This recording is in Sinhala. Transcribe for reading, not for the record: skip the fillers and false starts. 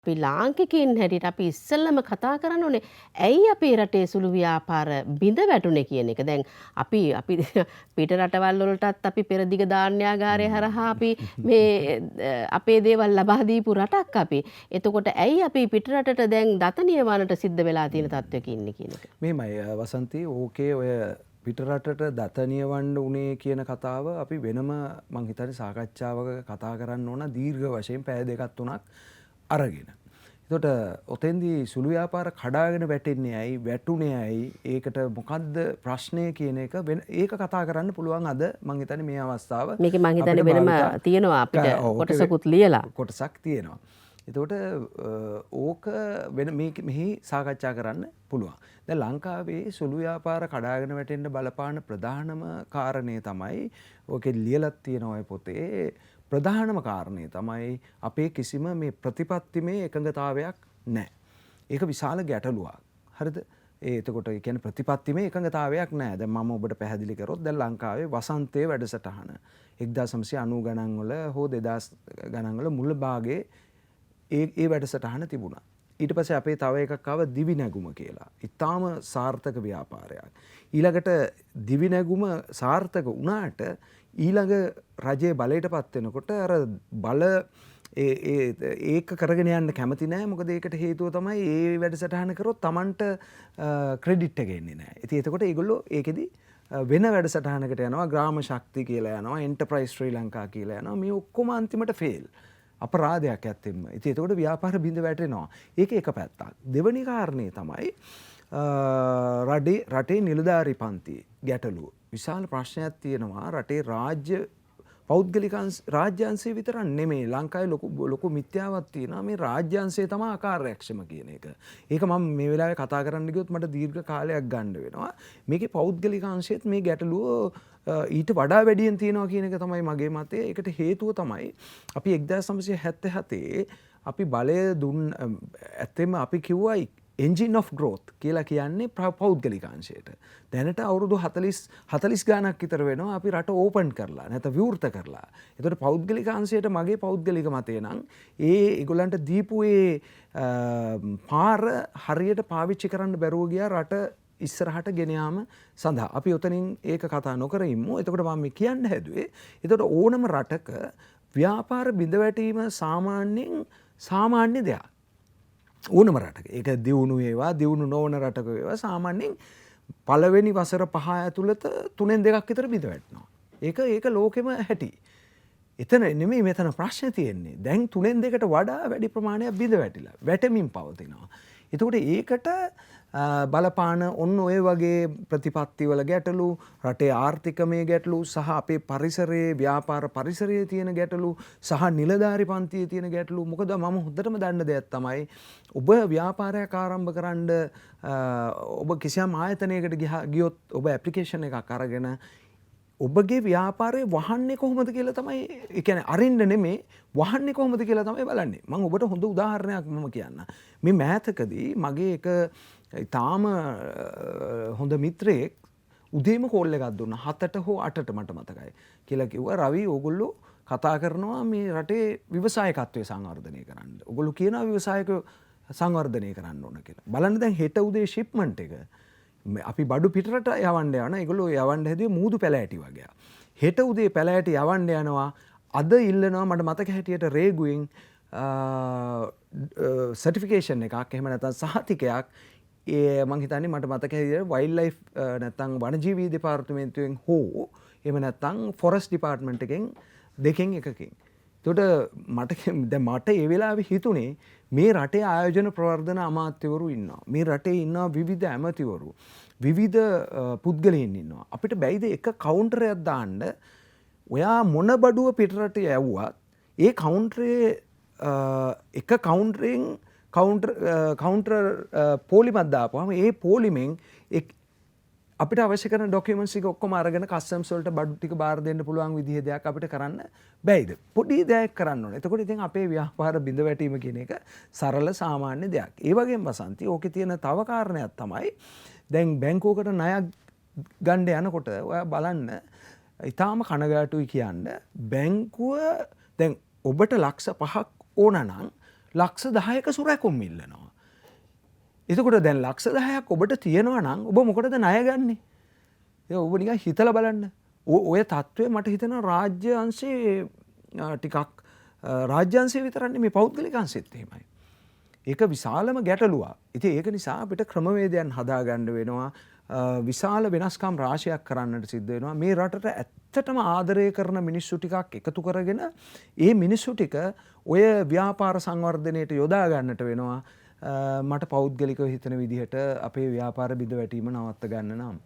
අපි ලාංකිකයින් හැටියට අපි ඉස්සෙල්ලම කතා කරන්න ඕනේ ඇයි අපේ රටේ සුළු ව්‍යාපාර බිඳ වැටුනේ කියන එක. දැන් අපි පිට රටවල් වලටත් අපි පෙරදිග ධාන්‍යාගාරය හරහා අපි මේ අපේ දේවල් ලබා දීපු රටක් අපි. එතකොට ඇයි අපි පිට රටට දැන් දත නියමනට සිද්ධ වෙලා තියෙන තත්ත්වයක ඉන්නේ කියන එක. මේමයි වසන්ති ඕකේ ඔය පිටරටට දත නියවන්න උනේ කියන කතාව අපි වෙනම මං හිතන්නේ සාකච්ඡාවක කතා කරන්න ඕන දීර්ඝ වශයෙන් පැය දෙකක් තුනක් අරගෙන. එතකොට ඔතෙන්දී සුළු ව්‍යාපාර කඩාගෙන වැටෙන්නේ ඇයි වැටුනේ ඇයි ඒකට මොකද්ද ප්‍රශ්නය කියන එක ඒක කතා කරන්න පුළුවන් අද මං හිතන්නේ මේ අවස්ථාව. මේක මං හිතන්නේ වෙනම තියෙනවා අපිට කොටසකුත් ලියලා. කොටසක් තියෙනවා. එතකොට ඕක වෙන මෙහි සාකච්ඡා කරන්න පුළුවන්. දැන් ලංකාවේ සුළු ව්‍යාපාර කඩාගෙන වැටෙන්න බලපාන ප්‍රධානම කාරණේ තමයි ඕකේ ලියලා තියෙන ඔය පොතේ ප්‍රධානම කාරණේ තමයි අපේ කිසිම මේ ප්‍රතිපත්තිමේ එකඟතාවයක් නැහැ. ඒක විශාල ගැටලුවක්. හරිද? එතකොට ඒ කියන්නේ ප්‍රතිපත්තිමේ එකඟතාවයක් නැහැ. දැන් මම ඔබට පැහැදිලි කරොත් දැන් ලංකාවේ වසන්තයේ වැඩසටහන 1990 ගණන් වල හෝ 2000 ගණන් වල මුල් භාගයේ ඒ වැඩසටහන තිබුණා. ඊට පස්සේ අපේ තව එකක් ආව දිවි නැගුම කියලා. ඊටාම සාර්ථක ව්‍යාපාරයක්. ඊළඟට දිවි නැගුම සාර්ථක වුණාට ඊළඟ රජයේ බලයටපත් වෙනකොට අර බල ඒක කරගෙන යන්න කැමති නැහැ. මොකද ඒකට හේතුව තමයි ඒ වැඩසටහන කරොත් Tamanට ක්‍රෙඩිට් එක එන්නේ නැහැ. ඉතින් එතකොට ඒගොල්ලෝ ඒකෙදි වෙන වැඩසටහනකට යනවා. ග්‍රාම ශක්ති කියලා යනවා. එන්ටර්ප්‍රයිස් ශ්‍රී ලංකා කියලා යනවා. මේ ඔක්කොම අන්තිමට ෆේල්. අපරාධයක් ඇත්තෙම. ඉතින් එතකොට ව්‍යාපාර බිඳ වැටෙනවා. ඒක එක පැත්තක්. දෙවෙනි කාරණේ තමයි රටේ නිලධාරී පන්ති ගැටලුව. විශාල ප්‍රශ්නයක් තියෙනවා රටේ පෞද්ගලික රාජ්‍යාංශය විතරක් නෙමෙයි ලංකාවේ ලොකු මිත්‍යාවක් තියෙනවා මේ රාජ්‍යාංශය තමයි අකාර්යක්ෂම කියන එක. ඒක මම මේ වෙලාවේ කතා කරන්න ගියොත් මට දීර්ඝ කාලයක් ගන්න වෙනවා. මේකේ පෞද්ගලික අංශයේත් මේ ගැටලුව ඊට වඩා වැඩියෙන් තියෙනවා කියන එක තමයි මගේ මතය. ඒකට හේතුව තමයි අපි 1977 අපි බලය ඇත්තෙම අපි කිව්වා engine of growth කියලා කියන්නේ පෞද්ගලික අංශයට. දැනට අවුරුදු 40 ගානක් විතර වෙනවා අපි රට ඕපන් කරලා නැත්නම් විවෘත කරලා. ඒතකොට පෞද්ගලික අංශයට මගේ පෞද්ගලික මතය නම් ඒගොල්ලන්ට දීපු පාර හරියට පාවිච්චි කරන්න බැරුව ගියා රට ඉස්සරහට ගෙන යාම සඳහා. අපි උතනින් ඒක කතා නොකර ඉමු. එතකොට මම කියන්න හැදුවේ එතකොට ඕනම රටක ව්‍යාපාර බිඳ වැටීම සාමාන්‍ය දෙයක්. ඕනම රටක. ඒක දියුණු වේවා දියුණු නොවන රටක වේවා සාමාන්‍යයෙන් පළවෙනි වසර 5 ඇතුළත 3න් 2ක් විතර බිඳ වැටෙනවා. ඒක ලෝකෙම හැටි. එතන නෙමෙයි මෙතන ප්‍රශ්නේ තියෙන්නේ. දැන් 3න් 2කට වඩා වැඩි ප්‍රමාණයක් බිඳ වැටිලා වැටෙමින් පවතිනවා. එතකොට ඒකට බලපාන ඔන්න ඔය වගේ ප්‍රතිපත්තිවල ගැටලු රටේ ආර්ථිකමය ගැටලු සහ අපේ පරිසරයේ ව්‍යාපාර පරිසරයේ තියෙන ගැටලු සහ නිලධාරි පන්තියේ තියෙන ගැටලු. මොකද මම හොඳටම දන්න දෙයක් තමයි ඔබ ව්‍යාපාරයක් ආරම්භ කරන්න ඔබ කිසියම් ආයතනයකට ගියොත් ඔබ ඇප්ලිකේෂන් එකක් අරගෙන ඔබගේ ව්‍යාපාරය වහන්නේ කොහොමද කියලා තමයි ඒ කියන්නේ අරින්න නෙමෙයි වහන්නේ කොහොමද කියලා තමයි බලන්නේ. මම ඔබට හොඳ උදාහරණයක් මම කියන්න. මේ මෑතකදී මගේ එක ඊටාම හොඳ මිත්‍රයෙක් උදේම කෝල් එකක් දුන්නා 7ට හෝ 8ට මට මතකයි. කියලා කිව්වා රවි ඕගොල්ලෝ කතා කරනවා මේ රටේ ව්‍යවසායකත්වය සංවර්ධනය කරන්න. ඕගොල්ලෝ කියනවා ව්‍යවසායක සංවර්ධනය කරන්න ඕන කියලා. බලන්න දැන් හෙට උදේ ෂිප්මන්ට් එක අපි බඩු පිටරට යවන්න යන ඒගොල්ලෝ යවන්න හැදුවේ මූදු පැලෑටි වගේ. හෙට උදේ පැලෑටි යවන්න යනවා. අද ඉල්ලනවා මට මතක හැටියට රේගුවෙන් සර්ටිෆිකේෂන් එකක් එහෙම නැත්නම් සහතිකයක් මං හිතන්නේ මට මතක හැටියට වයිල්ඩ් ලයිෆ් නැත්නම් වනජීවී දෙපාර්තමේන්තුවෙන් හෝ එහෙම නැත්නම් ෆොරස්ට් ඩිපාර්ට්මන්ට් එකෙන් දෙකෙන් එකකින්. එතකොට මට ඒ වෙලාවේ හිතුනේ මේ රටේ ආයෝජන ප්‍රවර්ධන අමාත්‍යවරු ඉන්නවා. මේ රටේ ඉන්නවා විවිධ ඇමතිවරු. විවිධ පුද්ගලයන් ඉන්නවා. අපිට බැයිද එක කවුන්ටරයක් දාන්න ඔයා මොන බඩුව පිටරට යවුවත් ඒ කවුන්ටරේ එක කවුන්ටරෙන් කවුන්ටර් පොලිමක් දාපුවාම ඒ පොලිමෙන් අපිට අවශ්‍ය කරන ඩොකියුමන්ට්ස් ටික ඔක්කොම අරගෙන කස්ටම්ස් වලට බඩු ටික බාර දෙන්න පුළුවන් විදිහේ දෙයක් අපිට කරන්න බැයිද? පොඩි දෙයක් කරන්න ඕනේ. එතකොට ඉතින් අපේ ව්‍යාපාර බිඳ වැටීම කියන එක සරල සාමාන්‍ය දෙයක්. ඒ වගේම වසන්ති ඕකේ තියෙන තව කාරණයක් තමයි දැන් බැංකුවකට ණයක් ගන්න යනකොට ඔයා බලන්න ඊටාම කනගාටුයි කියන්න බැංකුව දැන් ඔබට ලක්ෂ 5ක් ඕන නම් ලක්ෂ 10ක සුරැකුම් ඉල්ලනවා. එතකොට දැන් ලක්ෂ 10ක් ඔබට තියෙනවා නම් ඔබ මොකටද ණය ගන්නෙ? ඔබ නිකන් හිතලා බලන්න. ඔය තත්ත්වය මට හිතෙනවා රාජ්‍ය අංශේ ටිකක් රාජ්‍ය අංශේ විතරක් නෙමෙයි පෞද්ගලික අංශෙත් එහෙමයි. ඒක විශාලම ගැටලුවක්. ඉතින් ඒක නිසා අපිට ක්‍රමවේදයන් හදාගන්න වෙනවා. විශාල වෙනස්කම් රාශියක් කරන්නට සිද්ධ වෙනවා. මේ රටට ඇත්තටම ආදරය කරන මිනිස්සු ටිකක් එකතු කරගෙන ඒ මිනිස්සු ටික ඔය ව්‍යාපාර සංවර්ධනයට යොදා ගන්නට වෙනවා. මට පෞද්ගලිකව හිතන විදිහට අපේ ව්‍යාපාර බිඳ වැටීම නවත්ත ගන්න නම්